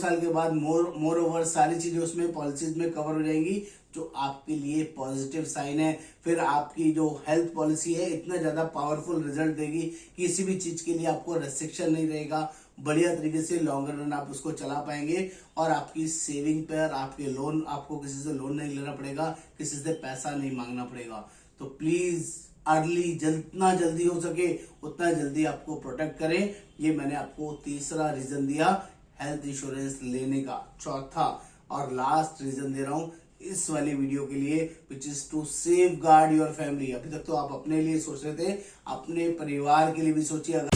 साल के बाद मोर ओवर सारी चीजें उसमें पॉलिसीज में कवर हो जाएंगी, जो आपके लिए पॉजिटिव साइन है। फिर आपकी जो हेल्थ पॉलिसी है इतना ज्यादा पावरफुल रिजल्ट देगी, किसी भी चीज के लिए आपको रेस्ट्रिक्शन नहीं रहेगा, बढ़िया तरीके से लॉन्गर रन आप उसको चला पाएंगे। और आपकी सेविंग पर आपके लोन, आपको किसी से लोन नहीं लेना पड़ेगा, किसी से पैसा नहीं मांगना पड़ेगा। तो प्लीज अर्ली, जितना जल्दी हो सके उतना जल्दी आपको प्रोटेक्ट करें। ये मैंने आपको तीसरा रीजन दिया हेल्थ इंश्योरेंस लेने का। चौथा और लास्ट रीजन दे रहा हूं इस वाली वीडियो के लिए, which is to safeguard your family. अभी तक तो आप अपने लिए सोच रहे थे, अपने परिवार के लिए भी सोचिए। अगर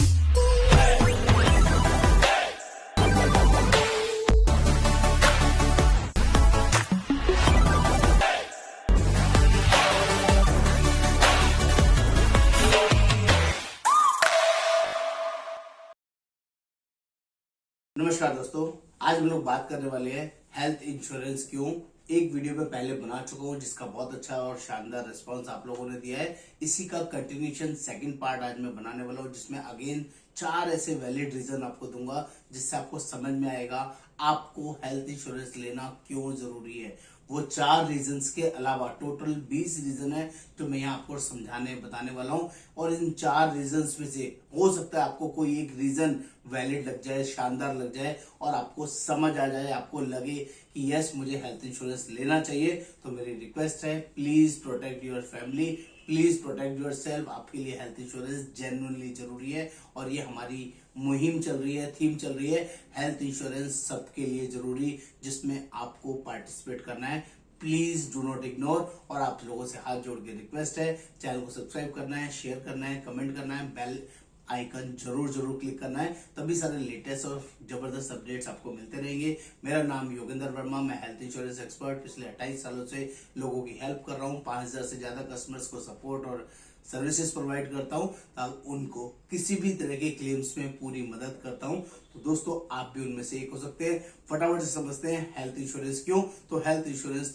नमस्कार दोस्तों, आज हम लोग बात करने वाले हैं हेल्थ इंश्योरेंस क्यों। एक वीडियो में पहले बना चुका हूं जिसका बहुत अच्छा और शानदार रिस्पांस आप लोगों ने दिया है। इसी का कंटिन्यूशन सेकंड पार्ट आज मैं बनाने वाला हूं, जिसमें अगेन 4 ऐसे वैलिड रीजन आपको दूंगा जिससे आपको समझ में आएगा आपको हेल्थ इंश्योरेंस लेना क्यों जरूरी है। वो 4 रीजंस के अलावा टोटल 20 रीजन है जो मैं यहाँ आपको समझाने बताने वाला हूँ। और इन 4 रीजंस में से हो सकता है आपको कोई एक रीजन वैलिड लग जाए, शानदार लग जाए और आपको समझ आ जाए, आपको लगे कि यस मुझे हेल्थ इंश्योरेंस लेना चाहिए। तो मेरी रिक्वेस्ट है, please protect your family, please protect your self. आपके लिए हेल्थ इंश्योरेंस जेन्युइनली जरूरी है और ये हमारी मुहिम चल रही है, थीम चल रही है हेल्थ इंश्योरेंस सबके लिए जरूरी, जिसमें आपको पार्टिसिपेट करना है। Please do not ignore. और आप लोगों से हाथ जोड़ के रिक्वेस्ट है, चैनल को सब्सक्राइब करना है, शेयर करना है, कमेंट करना है, बेल आइकन जरूर क्लिक करना है, तभी सारे लेटेस्ट और जबरदस्त अपडेट्स आपको मिलते रहेंगे। मेरा नाम योगेंद्र वर्मा, मैं हेल्थ इंश्योरेंस एक्सपर्ट पिछले 28 सालों से लोगों की हेल्प कर रहा हूँ। 5000 से ज्यादा कस्टमर्स को सपोर्ट और सर्विसेज प्रोवाइड करता हूँ ताकि उनको किसी भी तरह के क्लेम्स में पूरी मदद करता हूँ। तो दोस्तों आप भी उनमें से एक हो सकते हैं। फटाफट से समझते हैं हेल्थ इंश्योरेंस क्यों। तो हेल्थ इंश्योरेंस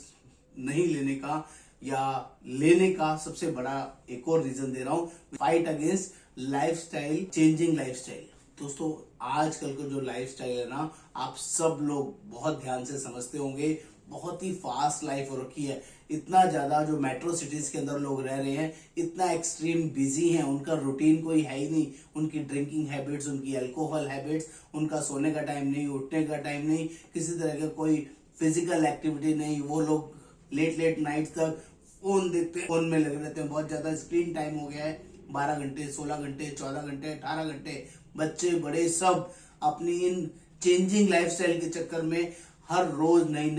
नहीं लेने का या लेने का सबसे बड़ा एक और रीजन दे रहा हूं, fight against lifestyle, changing lifestyle. दोस्तों आजकल का जो लाइफस्टाइल है ना, आप सब लोग बहुत ध्यान से समझते होंगे, बहुत ही फास्ट लाइफ हो रखी है। इतना ज्यादा जो मेट्रो सिटीज के अंदर लोग रह रहे हैं, इतना एक्सट्रीम बिजी हैं, उनका रूटीन कोई है ही नहीं। उनकी ड्रिंकिंग हैबिट्स, उनकी अल्कोहल हैबिट्स, उनका सोने का टाइम नहीं, उठने का टाइम नहीं, किसी तरह का कोई फिजिकल एक्टिविटी नहीं। वो लोग लेट नाइट तक फोन देखते हैं, फोन में लगे रहते हैं। बहुत ज्यादा स्क्रीन टाइम हो गया है, 12 घंटे, 16 घंटे, 14 घंटे, 18 घंटे। बच्चे बड़े सब अपनी इन चेंजिंग लाइफस्टाइल के चक्कर में हर रोज नई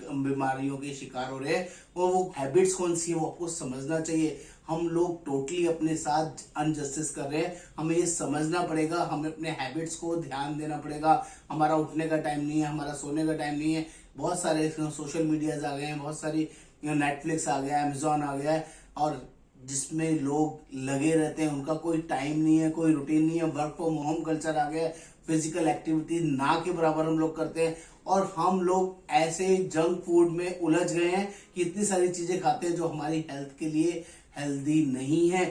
बीमारियों के शिकार हो रहे हैं। वो हैबिट्स कौन सी है वो आपको समझना चाहिए। हम लोग टोटली अपने साथ अनजस्टिस कर रहे हैं, हमें ये समझना पड़ेगा, हमें अपने हैबिट्स को ध्यान देना पड़ेगा। हमारा उठने का टाइम नहीं है, हमारा सोने का टाइम नहीं है। बहुत सारे सोशल मीडियाज आ गए हैं, बहुत सारी नेटफ्लिक्स आ गया, अमेजोन आ गया है, और जिसमें लोग लगे रहते हैं, उनका कोई टाइम नहीं है, कोई रूटीन नहीं है। वर्क फ्रॉम होम कल्चर आ गया है, फिजिकल एक्टिविटी ना के बराबर हम लोग करते हैं। और हम लोग ऐसे जंक फूड में उलझ गए हैं कि इतनी सारी चीजें खाते हैं जो हमारी हेल्थ के लिए हेल्दी नहीं है।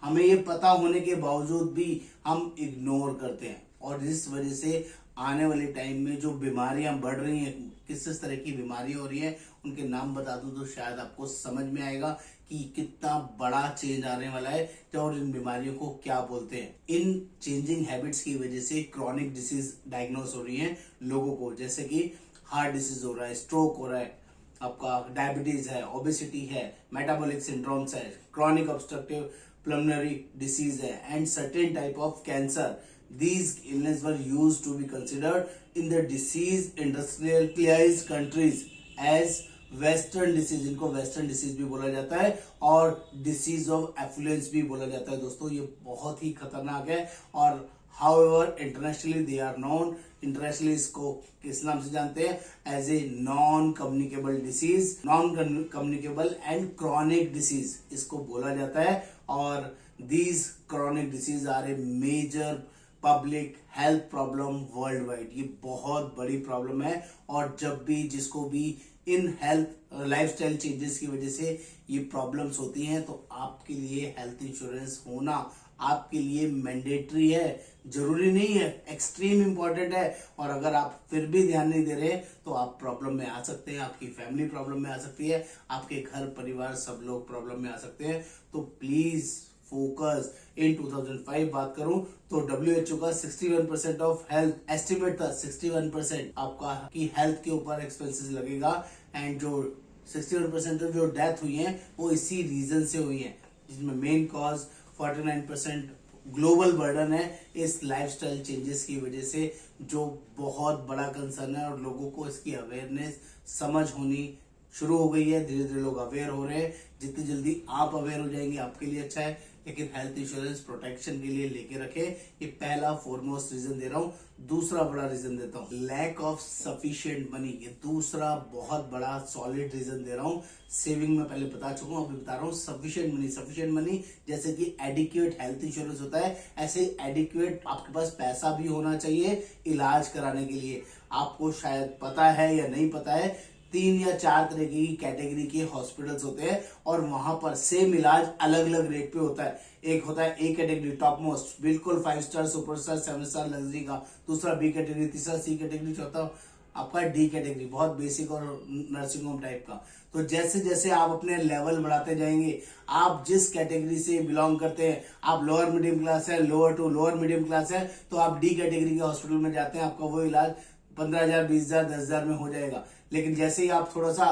हमें ये पता होने के बावजूद भी हम इग्नोर करते हैं, और इस वजह से आने वाले टाइम में जो बीमारियां बढ़ रही हैं, किस तरह की बीमारियां हो रही हैं, उनके नाम बता दूं तो शायद आपको समझ में आएगा कि कितना बड़ा चेंज आने वाला है। और इन बीमारियों को क्या बोलते हैं। इन चेंजिंग हैबिट्स की वजह से क्रॉनिक डिसीज डायग्नोस हो रही है लोगों को, जैसे कि हार्ट डिसीज हो रहा है, स्ट्रोक हो रहा है, आपका डायबिटीज है, ओबेसिटी है, मेटाबॉलिक सिंड्रोम्स है, chronic obstructive pulmonary disease and certain type of cancer. These illnesses were used to be considered in the disease industrialized countries as western disease. इनको वेस्टर्न डिसीज भी बोला जाता है और डिसीज ऑफ एफ्लुएंस भी बोला जाता है। दोस्तों ये बहुत ही खतरनाक है, और however internationally they are known, internationally इसको किस नाम से जानते हैं, as a non communicable disease, non communicable and chronic disease इसको बोला जाता है। और these chronic disease are a major public health problem worldwide. ये बहुत बड़ी प्रॉब्लम है, और जब भी जिसको भी इन हेल्थ लाइफस्टाइल चेंजेस की वजह से ये प्रॉब्लम्स होती हैं, तो आपके लिए हेल्थ इंश्योरेंस होना आपके लिए मैंडेटरी है, जरूरी नहीं है, एक्सट्रीम इंपॉर्टेंट है। और अगर आप फिर भी ध्यान नहीं दे रहे तो आप प्रॉब्लम में आ सकते हैं, आपकी फैमिली प्रॉब्लम में आ सकती है, आपके घर परिवार सब लोग प्रॉब्लम में आ सकते हैं। तो प्लीज फोकस। इन 2005 बात करूं तो WHO का 61% ऑफ हेल्थ एस्टिमेट था, 61% आपका की हेल्थ के ऊपर एक्सपेंसेस लगेगा। एंड जो 61% जो डेथ हुई है वो इसी रीजन से हुई है, जिसमें मेन कॉज 49% ग्लोबल बर्डन है इस लाइफस्टाइल चेंजेस की वजह से, जो बहुत बड़ा कंसर्न है। और लोगों को इसकी अवेयरनेस समझ होनी शुरू हो गई है, धीरे धीरे लोग अवेयर हो रहे हैं। जितनी जल्दी आप अवेयर हो जाएंगे आपके लिए अच्छा है। लेकिन हेल्थ इंश्योरेंस प्रोटेक्शन के लिए लेके रखे, ये पहला फॉरमोस्ट रीजन दे रहा हूं। दूसरा बड़ा रीजन देता हूं, लैक ऑफ सफिशिएंट मनी। ये दूसरा बहुत बड़ा सॉलिड रीजन दे रहा हूं। सेविंग में पहले बता चुका हूं, अभी बता रहा हूं सफिशिएंट मनी। सफिशिएंट मनी जैसे कि एडिक्वेट हेल्थ इंश्योरेंस होता है, ऐसे एडिक्वेट आपके पास पैसा भी होना चाहिए इलाज कराने के लिए। आपको शायद पता है या नहीं पता है, 3 या 4 तरह की कैटेगरी के हॉस्पिटल्स होते हैं और वहां पर सेम इलाज अलग अलग रेट पे होता है। एक होता है ए कैटेगरी टॉप मोस्ट, बिल्कुल 5 star, super star, 7 star luxury का। दूसरा बी कैटेगरी, तीसरा सी कैटेगरी, चौथा आपका डी कैटेगरी, बहुत बेसिक और नर्सिंग होम टाइप का। तो जैसे जैसे आप अपने लेवल बढ़ाते जाएंगे, आप जिस कैटेगरी से बिलोंग करते हैं, आप लोअर मिडियम क्लास है, lower to lower medium class है, तो आप डी कैटेगरी के हॉस्पिटल में जाते हैं, आपका वो इलाज 15,000, 20,000, 10,000 में हो जाएगा। लेकिन जैसे ही आप थोड़ा सा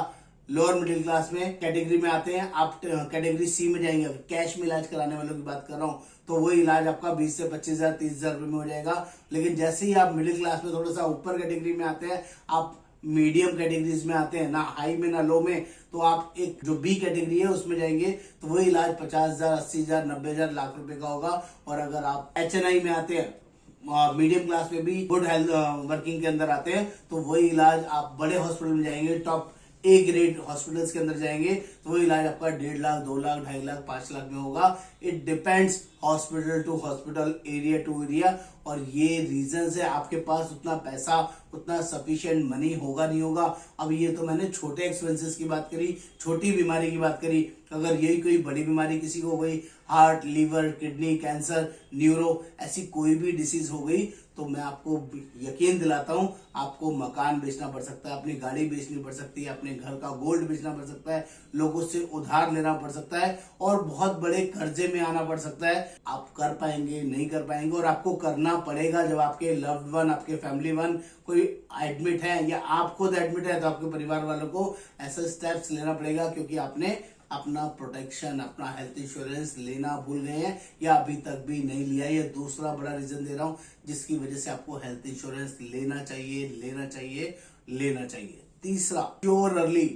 लोअर मिडिल क्लास में कैटेगरी में आते हैं, आप कैटेगरी सी में जाएंगे, कैश में इलाज कराने वालों की बात कर रहा हूं, तो वो इलाज आपका 20 से 25,000, 30,000 रुपए में हो जाएगा। लेकिन जैसे ही आप मिडिल क्लास में थोड़ा सा ऊपर कैटेगरी में आते हैं, आप मीडियम कैटेगरीज में आते हैं, ना हाई में ना लो में, तो आप एक जो बी कैटेगरी है उसमें जाएंगे, तो वो इलाज 50,000, 80,000, 90,000, लाख रुपए का होगा। और अगर आप HNI में आते हैं, मीडियम क्लास में भी गुड हेल्थ वर्किंग के अंदर आते हैं, तो वही इलाज आप बड़े हॉस्पिटल में जाएंगे, टॉप ए ग्रेड हॉस्पिटल्स के अंदर जाएंगे, तो वो इलाज आपका 1.5 लाख, 2 लाख, 2.5 लाख, 5 लाख में होगा। It depends hospital to hospital, area to area. और ये रीजन है, आपके पास उतना पैसा, उतना सफिशिएंट मनी होगा नहीं होगा। अब ये तो मैंने छोटे एक्सपेंसेस की बात करी, छोटी बीमारी की बात करी। अगर यही कोई बड़ी बीमारी किसी को हो गई, heart, liver, kidney, cancer, neuro, ऐसी कोई भी डिसीज हो गई, तो मैं आपको यकीन दिलाता हूं, आपको मकान बेचना पड़ सकता है, अपनी गाड़ी बेचनी पड़ सकती है, अपने घर का गोल्ड बेचना पड़ सकता है, लोगों से उधार लेना पड़ सकता है, और बहुत बड़े कर्जे में आना पड़ सकता है। आप कर पाएंगे, नहीं कर पाएंगे, और आपको करना पड़ेगा। जब आपके लव्ड वन, आपके फैमिली वन कोई एडमिट है, या आप खुद एडमिट है, तो आपके परिवार वालों को ऐसे स्टेप्स लेना पड़ेगा, क्योंकि आपने अपना प्रोटेक्शन, अपना हेल्थ इंश्योरेंस लेना भूल गए हैं, या अभी तक भी नहीं लिया। ये दूसरा बड़ा रीजन दे रहा हूं, जिसकी वजह से आपको हेल्थ इंश्योरेंस लेना चाहिए, लेना चाहिए, लेना चाहिए। तीसरा, secure early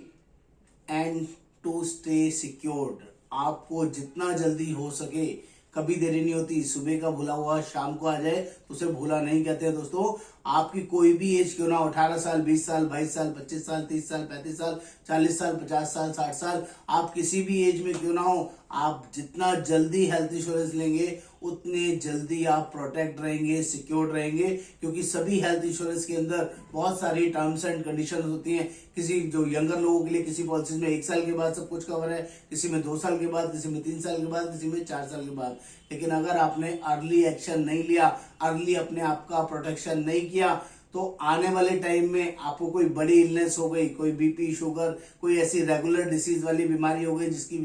and to stay secured. आपको जितना जल्दी हो सके, कभी देरी नहीं होती, सुबह का भूला हुआ शाम को आ जाए तो उसे भूला नहीं कहते हैं दोस्तों। आपकी कोई भी एज क्यों ना, 18 साल, 20 साल, 22 साल, 25 साल, 30 साल, 35 साल, 40 साल, 50 साल, 60 साल, आप किसी भी एज में क्यों ना हो, आप जितना जल्दी हेल्थ इंश्योरेंस लेंगे उतने जल्दी आप प्रोटेक्ट रहेंगे, सिक्योर रहेंगे। क्योंकि सभी हेल्थ इंश्योरेंस के अंदर बहुत सारी टर्म्स एंड कंडीशन होती हैं। किसी जो यंगर लोगों के लिए किसी पॉलिसीज में 1 साल के बाद सब कुछ कवर है, किसी में 2 साल के बाद, किसी में 3 साल के बाद, किसी में 4 साल के बाद। लेकिन अगर आपने अर्ली एक्शन नहीं लिया, अर्ली अपने आप का प्रोटेक्शन नहीं किया, तो आने वाले टाइम में आपको कोई बड़ी इलनेस हो गई, कोई बीपी, शुगर, कोई ऐसी रेगुलर डिसीज वाली बीमारी हो गई, जिसकी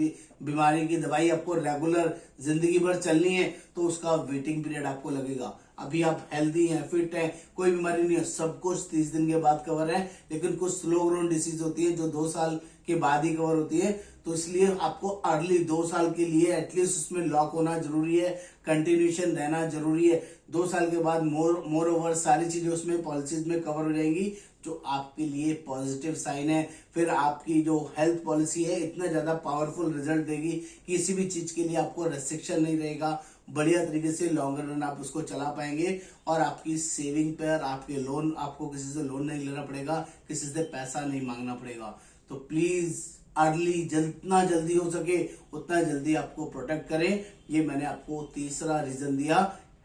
बीमारी की दवाई आपको रेगुलर जिंदगी भर चलनी है, तो उसका वेटिंग पीरियड आपको लगेगा। अभी आप हेल्दी हैं, फिट हैं, कोई बीमारी नहीं है, सब कुछ 30 दिन के बाद कवर है। लेकिन कुछ स्लो ग्रोन डिसीज होती है जो 2 साल के बाद ही कवर होती है, तो इसलिए आपको अर्ली 2 साल के लिए एटलीस्ट उसमें लॉक होना जरूरी है, कंटिन्यूशन रहना जरूरी है। 2 साल के बाद मोर ओवर सारी चीजें उसमें पॉलिसीज में कवर हो जाएंगी, जो आपके लिए पॉजिटिव साइन है। फिर आपकी जो हेल्थ पॉलिसी है इतना ज्यादा पावरफुल रिजल्ट देगी, किसी भी चीज के लिए आपको रेस्ट्रिक्शन नहीं रहेगा, बढ़िया तरीके से लॉन्गर रन आप उसको चला पाएंगे। और आपकी सेविंग पर आपके लोन, आपको किसी से लोन नहीं लेना पड़ेगा, किसी से पैसा नहीं मांगना पड़ेगा। तो प्लीज अर्ली, जितना जल्दी हो सके उतना जल्दी आपको प्रोटेक्ट करें। ये मैंने आपको तीसरा रीजन दिया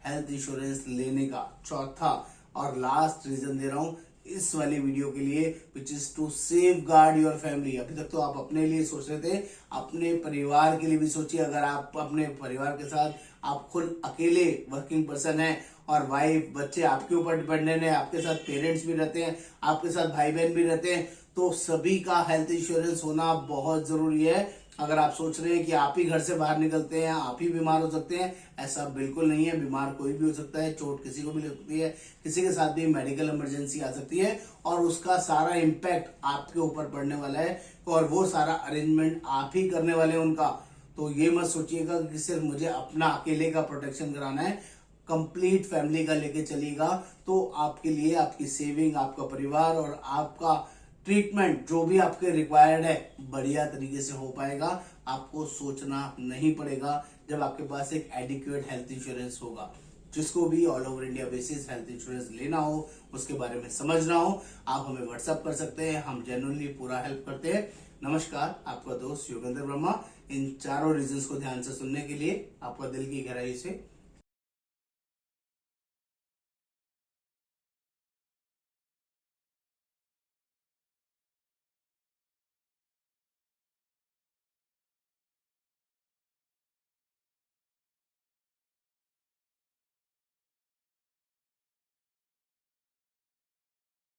हेल्थ इंश्योरेंस लेने का। चौथा और लास्ट रीजन दे रहा हूं इस वाली वीडियो के लिए, which is to safeguard your family. अभी तक तो आप अपने लिए सोच रहे थे, अपने परिवार के लिए भी सोचिए। अगर आप अपने परिवार के साथ आप खुद अकेले वर्किंग पर्सन है और वाइफ बच्चे आपके ऊपर डिपेंडेंट है, आपके साथ पेरेंट्स भी रहते हैं, आपके साथ भाई बहन भी रहते हैं, तो सभी का हेल्थ इंश्योरेंस होना बहुत जरूरी है। अगर आप सोच रहे हैं कि आप ही घर से बाहर निकलते हैं, आप ही बीमार हो सकते हैं, ऐसा बिल्कुल नहीं है। बीमार कोई भी हो सकता है, चोट किसी को भी लग सकती है, किसी के साथ भी मेडिकल इमरजेंसी आ सकती है और उसका सारा इम्पैक्ट आपके ऊपर पड़ने वाला है और वो सारा अरेंजमेंट आप ही करने वाले हैं उनका। तो ये मत सोचिएगा कि सिर्फ मुझे अपना अकेले का प्रोटेक्शन कराना है, कंप्लीट फैमिली का लेके चलिएगा तो आपके लिए आपकी सेविंग, आपका परिवार और आपका ट्रीटमेंट जो भी आपके रिक्वायर्ड है बढ़िया तरीके से हो पाएगा। आपको सोचना नहीं पड़ेगा जब आपके पास एक एडिक्वेट हेल्थ इंश्योरेंस होगा। जिसको भी all over India basis health insurance लेना हो, उसके बारे में समझना हो, आप हमें व्हाट्सएप कर सकते हैं, हम जेन्युइनली पूरा हेल्प करते हैं। नमस्कार, आपका दोस्त योगेंद्र ब्रह्मा। इन चारों रीजंस को ध्यान से सुनने के लिए आपका दिल की गहराई से